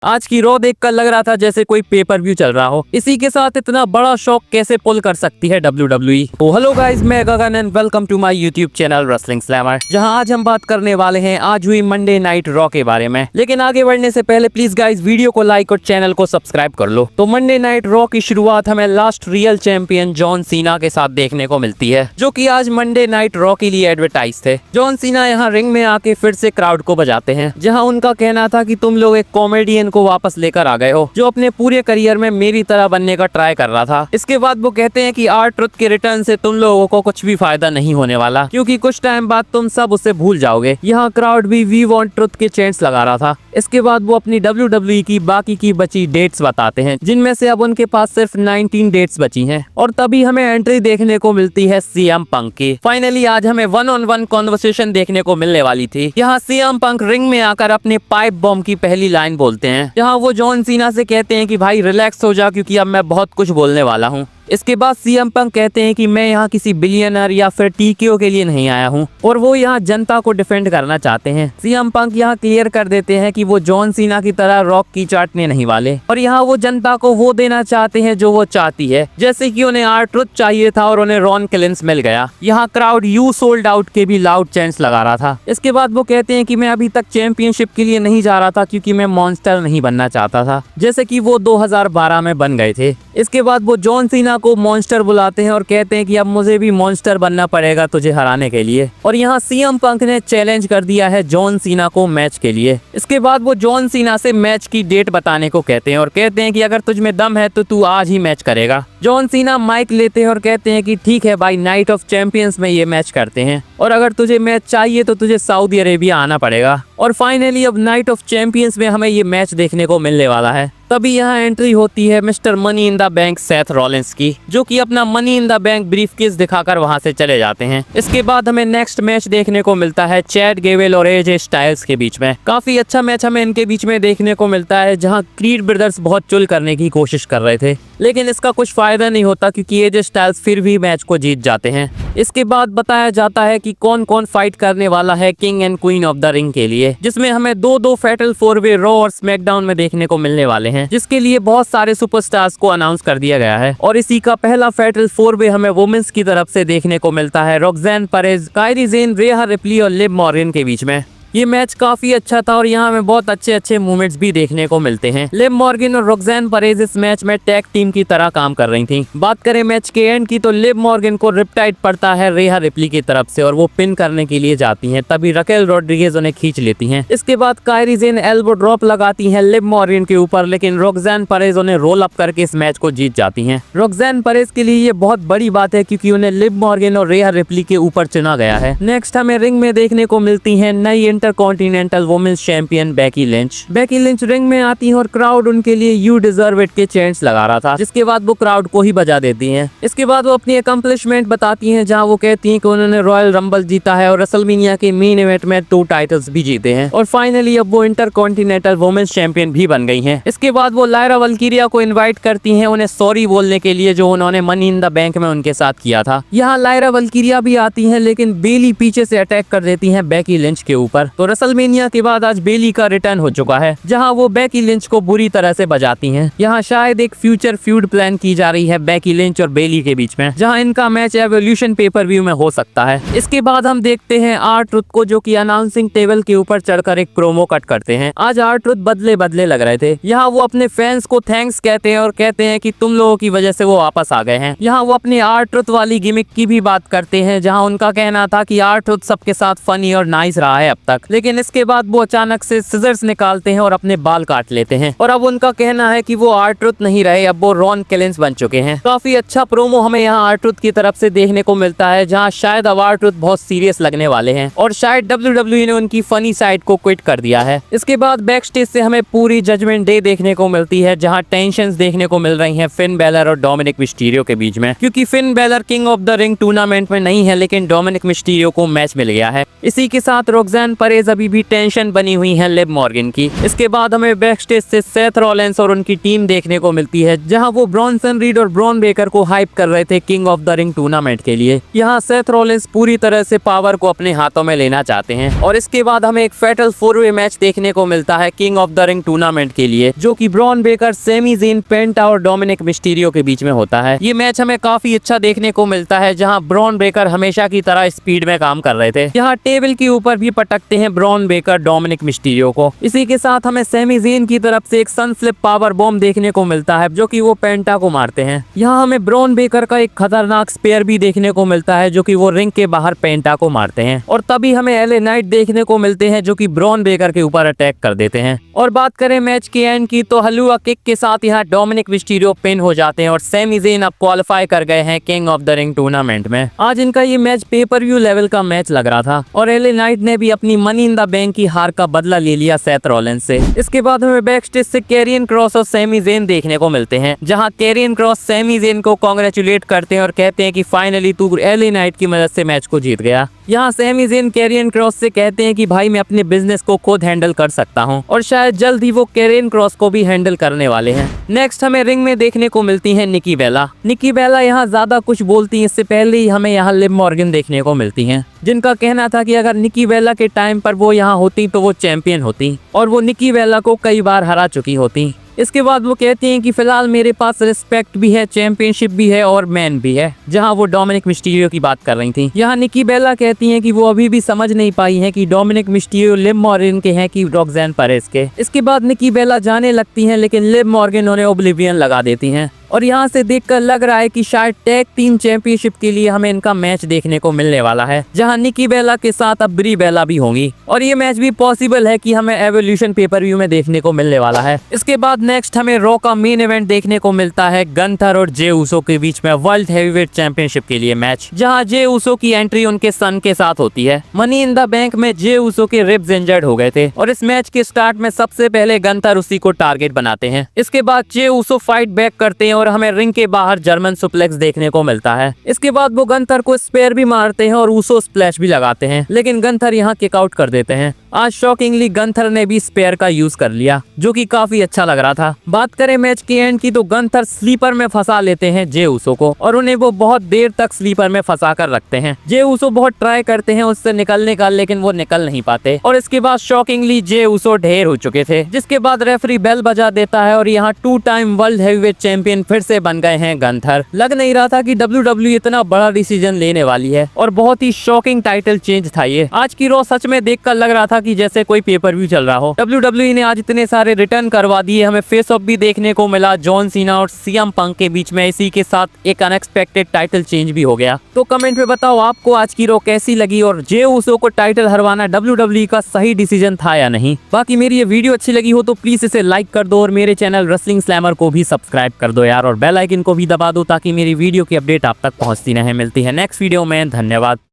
आज की रॉ देखकर लग रहा था जैसे कोई पेपर व्यू चल रहा हो। इसी के साथ इतना बड़ा शॉक कैसे पुल कर सकती है WWE। तो हेलो गाइस, मैं Gagan and welcome to my YouTube channel wrestling slammer, जहां आज हम बात करने वाले हैं आज हुई मंडे नाइट रॉ के बारे में। लेकिन आगे बढ़ने से पहले प्लीज गाइस वीडियो को लाइक और चैनल को सब्सक्राइब कर लो। तो मंडे नाइट रॉ की शुरुआत हमें last real champion John Cena के साथ देखने को मिलती है, जो की आज मंडे नाइट रॉ के लिए एडवर्टाइज थे। जॉन सीना यहाँ रिंग में आके फिर से क्राउड को बजाते हैं, जहाँ उनका कहना था कि तुम लोग एक कॉमेडियन को वापस लेकर आ गए हो जो अपने पूरे करियर में मेरी तरह बनने का ट्राई कर रहा था। इसके बाद वो कहते हैं कि आर ट्रुथ के रिटर्न से तुम लोगों को कुछ भी फायदा नहीं होने वाला, क्योंकि कुछ टाइम बाद तुम सब उसे भूल जाओगे। यहाँ क्राउड भी वी वांट ट्रुथ के चैंट्स लगा रहा था। इसके बाद वो अपनी WWE की बाकी की बची डेट्स बताते हैं, जिनमें से अब उनके पास सिर्फ 19 डेट्स बची हैं। और तभी हमें एंट्री देखने को मिलती है CM पंक की। फाइनली आज हमें 1-on-1 कॉन्वर्सेशन देखने को मिलने वाली थी। यहाँ CM पंक रिंग में आकर अपने पाइप बॉम्ब की पहली लाइन बोलते हैं, जहाँ वो जॉन सीना से कहते हैं कि भाई रिलैक्स हो जा, क्योंकि अब मैं बहुत कुछ बोलने वाला हूँ। इसके बाद CM पंक कहते हैं कि मैं यहाँ किसी बिलियनर या फिर TKO के लिए नहीं आया हूँ, और वो यहाँ जनता को डिफेंड करना चाहते हैं। CM पंक यहाँ क्लियर कर देते हैं कि वो जॉन सीना की तरह रॉक की चाटने नहीं वाले, और यहाँ वो जनता को वो देना चाहते हैं जो वो चाहती है, जैसे कि उन्हें आर ट्रुथ चाहिए था और उन्हें रॉन किलिंस मिल गया। यहाँ क्राउड यू सोल्ड आउट के भी लाउड चैंट्स लगा रहा था। इसके बाद वो कहते हैं कि मैं अभी तक चैंपियनशिप के लिए नहीं जा रहा था, क्योंकि मैं मॉन्स्टर नहीं बनना चाहता था, जैसे कि वो 2012 में बन गए थे। इसके बाद वो जॉन सीना को मॉन्स्टर बुलाते हैं और कहते हैं कि अब मुझे भी मॉन्स्टर बनना पड़ेगा तुझे हराने के लिए। और यहाँ CM पंक ने चैलेंज कर दिया है जॉन सीना को मैच के लिए। इसके बाद वो जॉन सीना से मैच की डेट बताने को कहते हैं और कहते हैं कि अगर तुझ में दम है तो तू आज ही मैच करेगा। जॉन सीना माइक लेते हैं और कहते हैं कि ठीक है भाई, नाइट ऑफ चैंपियंस में ये मैच करते हैं, और अगर तुझे मैच चाहिए तो तुझे सऊदी अरेबिया आना पड़ेगा। और फाइनली अब नाइट ऑफ चैंपियंस में हमें ये मैच देखने को मिलने वाला है। तभी यहाँ एंट्री होती है mister money in the bank Seth Rollins की, जो कि अपना money in the bank briefcase दिखाकर वहां से चले जाते हैं। इसके बाद हमें नेक्स्ट मैच देखने को मिलता है चैड गेवेल और AJ स्टाइल्स के बीच में। काफी अच्छा मैच हमें इनके बीच में देखने को मिलता है, जहाँ क्रीड ब्रदर्स बहुत चुल करने की कोशिश कर रहे थे, लेकिन इसका कुछ फायदा नहीं होता, क्योंकि AJ स्टाइल्स फिर भी मैच को जीत जाते हैं। इसके बाद बताया जाता है कि कौन कौन फाइट करने वाला है king and queen of the ring के लिए, जिसमें हमें दो फैटल 4-वे रॉ और स्मैकडाउन में देखने को मिलने वाले हैं, जिसके लिए बहुत सारे सुपरस्टार्स को अनाउंस कर दिया गया है। और इसी का पहला फैटल 4-वे हमें वुमेन्स की तरफ से देखने को मिलता है रॉक्सैन पेरेज, कायरी ज़ेन, रेहा रिप्ली और लिव मॉर्गन के बीच में। ये मैच काफी अच्छा था और यहाँ हमें बहुत अच्छे मूवमेंट्स भी देखने को मिलते हैं। लिव मॉर्गन और रॉक्सैन पेरेज इस मैच में टैग टीम की तरह काम कर रही थी। बात करें मैच के एंड की, तो लिव मॉर्गन को रिपटाइड पड़ता है रेहा रिप्ली की तरफ से, और वो पिन करने के लिए जाती हैं। तभी रकेल रॉड्रिगेज उन्हें खींच लेती हैं। इसके बाद कायरी ज़ेन एल्बो ड्रॉप लगाती हैं लिव मॉर्गन के ऊपर, लेकिन रॉक्सैन पेरेज उन्हें रोल अप करके इस मैच को जीत जाती हैं। रॉक्सैन पेरेज के लिए ये बहुत बड़ी बात है, क्योंकि उन्हें लिव मॉर्गन और रेहा रिप्ली के ऊपर चुना गया है। नेक्स्ट हमें रिंग में देखने को मिलती है नई intercontinental women's champion Becky Lynch. Becky Lynch ring में आती हैं और क्राउड उनके लिए यू डिजर्व इट के चैंट्स लगा रहा था, जिसके बाद वो क्राउड को ही बजा देती हैं। इसके बाद वो अपनी अकम्पलिशमेंट बताती हैं, जहां वो कहती हैं कि उन्होंने रॉयल रंबल जीता है और रेसलमेनिया के मेन इवेंट में 2 टाइटल्स भी जीते हैं, और फाइनली अब वो इंटरकॉन्टिनेंटल वुमेन्स चैंपियन भी बन गई हैं। इसके बाद वो लायरा वल्कीरिया को इन्वाइट करती हैं उन्हें सॉरी बोलने के लिए, जो उन्होंने मनी इन द बैंक में उनके साथ किया था। यहाँ लायरा वल्कीरिया भी आती है, लेकिन बेली पीछे से अटैक कर देती है बेकी लिंच के ऊपर। तो रेसलमेनिया के बाद आज बेली का रिटर्न हो चुका है, जहां वो बेकी लिंच को बुरी तरह से बजाती हैं। यहाँ शायद एक फ्यूचर फ्यूड प्लान की जा रही है बेकी लिंच और बेली के बीच में, जहां इनका मैच एवोल्यूशन पेपर व्यू में हो सकता है। इसके बाद हम देखते हैं आर ट्रुथ को, जो कि अनाउंसिंग टेबल के ऊपर चढ़कर एक प्रोमो कट करते हैं। आज आर ट्रुथ बदले लग रहे थे। यहाँ वो अपने फैंस को थैंक्स कहते हैं और कहते हैं कि तुम लोगों की वजह से वो वापस आ गए हैं। यहाँ वो अपने आर ट्रुथ वाली गिमिक की भी बात करते हैं, जहाँ उनका कहना था कि आर ट्रुथ सबके साथ फनी और नाइस रहा है अब तक, लेकिन इसके बाद वो अचानक से सिजर्स निकालते हैं और अपने बाल काट लेते हैं। और अब उनका कहना है कि वो आर ट्रुथ नहीं रहे, अब वो रॉन किलिंस बन चुके हैं। काफी अच्छा प्रोमो हमें यहाँ आर ट्रुथ की तरफ से देखने को मिलता है, जहाँ शायद अब आर ट्रुथ बहुत सीरियस लगने वाले हैं, और शायद WWE ने उनकी फनी साइड को क्विट कर दिया है। इसके बाद बैक स्टेज से हमें पूरी जजमेंट डे देखने को मिलती है, जहाँ टेंशंस देखने को मिल रही हैं फिन बैलर और डोमिनिक मिस्टीरियो के बीच में, क्योंकि Finn Balor king of the ring tournament में नहीं है, लेकिन डोमिनिक मिस्टीरियो को मैच मिल गया है। इसी के साथ रॉक्सैन पर एज अभी भी टेंशन बनी हुई है लिव मॉर्गन की। इसके बाद हमें बैक स्टेज से सेथ रॉलिंस और उनकी टीम देखने को मिलती है, जहां वो ब्रॉन्सन रीड और ब्रॉन बेकर को हाइप कर रहे थे king of the ring tournament के लिए। यहाँ सेथ रॉलिंस पूरी तरह से पावर को अपने हाथों में लेना चाहते हैं और इसके बाद हमें एक फैटल 4-वे मैच देखने को मिलता है king of the ring tournament के लिए, जो कि ब्रॉन बेकर, सेमी ज़ेन, पेंटा और डोमिनिक मिस्टीरियो के बीच में होता है। ये मैच हमें काफी अच्छा देखने को मिलता है, जहां ब्रॉन बेकर हमेशा की तरह स्पीड में काम कर रहे थे। यहाँ टेबल के ऊपर भी पटकते हैं ब्रॉन बेकर डोमिनिक मिस्टीरियो को। इसी के साथ हमें सेमी ज़ेन की तरफ से एक सन फ्लिप पावर बॉम्ब देखने को मिलता है, जो कि वो पेंटा को मारते हैं। यहाँ हमें ब्रॉन बेकर का एक खतरनाक स्पेयर भी देखने को मिलता है, जो कि वो रिंग के बाहर पेंटा को मारते हैं। और तभी हमें एलए नाइट देखने को मिलते हैं, जो कि ब्रॉन बेकर के ऊपर अटैक कर देते हैं। और बात करें मैच के एंड की, तो हलुआ किक के साथ यहाँ डोमिनिक मिस्टीरियो पिन हो जाते हैं और सेमी ज़ेन अब क्वालिफाई कर गए हैं king of the ring tournament में। आज इनका ये मैच पेपर व्यू लेवल का मैच लग रहा था और एलए नाइट ने भी अपनी मनी इन द बैंक की हार का बदला ले लिया सेथ रॉलिंस से। इसके बाद हमें बैक स्टेज से कैरियन क्रॉस और सेमी ज़ेन देखने को मिलते हैं, जहां कैरियन क्रॉस सेमी ज़ेन को कांग्रेचुलेट करते हैं और कहते हैं कि फाइनली तू एलए नाइट की मदद से मैच को जीत गया। यहाँ सेमी ज़ेन कैरियन क्रॉस से कहते हैं कि भाई मैं अपने बिजनेस को खुद हैंडल कर सकता हूँ और शायद जल्द ही वो कैरियन क्रॉस को भी हैंडल करने वाले हैं। नेक्स्ट हमें रिंग में देखने को मिलती है निकी बेला। निकी बेला यहाँ ज्यादा कुछ बोलती है इससे पहले ही हमें यहाँ लिव मॉर्गन देखने को मिलती हैं, जिनका कहना था कि अगर निकी बेला के टाइम पर वो यहाँ होती तो वो चैंपियन होती और वो निकी बेला को कई बार हरा चुकी होती। इसके बाद वो कहती हैं कि फिलहाल मेरे पास रिस्पेक्ट भी है, चैंपियनशिप भी है और मैन भी है, जहां वो डोमिनिक मिस्टीरियो की बात कर रही थी। यहाँ निकी बेला कहती हैं कि वो अभी भी समझ नहीं पाई हैं कि डोमिनिक मिस्टीरियो लिव मॉर्गन के हैं कि रॉक्सैन पेरेज के। इसके बाद निकी बेला जाने लगती हैं, लेकिन लिव मॉर्गन उन्हें ओब्लिवियन लगा देती हैं और यहाँ से देखकर लग रहा है कि शायद टैग टीम चैंपियनशिप के लिए हमें इनका मैच देखने को मिलने वाला है, जहाँ निकी बेला के साथ अब ब्री बेला भी होंगी और ये मैच भी पॉसिबल है कि हमें एवोल्यूशन पेपर व्यू में देखने को मिलने वाला है। इसके बाद नेक्स्ट हमें रॉ का मेन इवेंट देखने को मिलता है गंथर और जे ऊसो के बीच में वर्ल्ड हेवीवेट चैंपियनशिप के लिए मैच, जहाँ जे ऊसो की एंट्री उनके सन के साथ होती है। मनी इन द बैंक में जे ऊसो के रिब्स इंजर्ड हो गए थे और इस मैच के स्टार्ट में सबसे पहले गंथर उसी को टारगेट बनाते हैं। इसके बाद जे ऊसो फाइट बैक करते हैं और हमें रिंग के बाहर जर्मन सुप्लेक्स देखने को मिलता है। इसके बाद वो गंथर को स्पेयर भी मारते हैं और ऊसो स्प्लैश भी लगाते हैं, लेकिन गंथर यहाँ किक आउट कर देते हैं। आज शॉकिंगली गंथर ने भी स्पेयर का यूज कर लिया, जो कि काफी अच्छा लग रहा था। बात करें मैच के एंड की, तो गंथर स्लीपर में फंसा लेते हैं जे ऊसो को और उन्हें वो बहुत देर तक स्लीपर में फंसा कर रखते हैं। जे ऊसो बहुत ट्राई करते हैं उससे निकलने का, लेकिन वो निकल नहीं पाते और इसके बाद शॉकिंगली जे ऊसो ढेर हो चुके थे, जिसके बाद रेफरी बेल बजा देता है और यहाँ 2 टाइम वर्ल्ड हेवीवेट चैंपियन फिर से बन गए हैं गंथर। लग नहीं रहा था कि WWE इतना बड़ा डिसीजन लेने वाली है और बहुत ही शॉकिंग टाइटल चेंज था ये। आज की रॉ सच में देखकर लग रहा था कि जैसे कोई पेपर व्यू चल रहा हो। WWE ने आज इतने सारे रिटर्न करवा दिए, हमें फेस ऑफ भी देखने को मिला जॉन सीना और सीएम पंक के बीच में। इसी के साथ एक अनएक्सपेक्टेड टाइटल चेंज भी हो गया। तो कमेंट में बताओ आपको आज की रॉ कैसी लगी और जे ऊसो को टाइटल हरवाना WWE का सही डिसीजन था या नहीं। बाकी मेरी ये वीडियो अच्छी लगी हो तो प्लीज इसे लाइक कर दो और मेरे चैनल रेसलिंग स्लैमर को भी सब्सक्राइब कर दो यार, और बेल आइकन को भी दबा दो ताकि मेरी वीडियो की अपडेट आप तक पहुंचती रहे। मिलती है नेक्स्ट वीडियो में, धन्यवाद।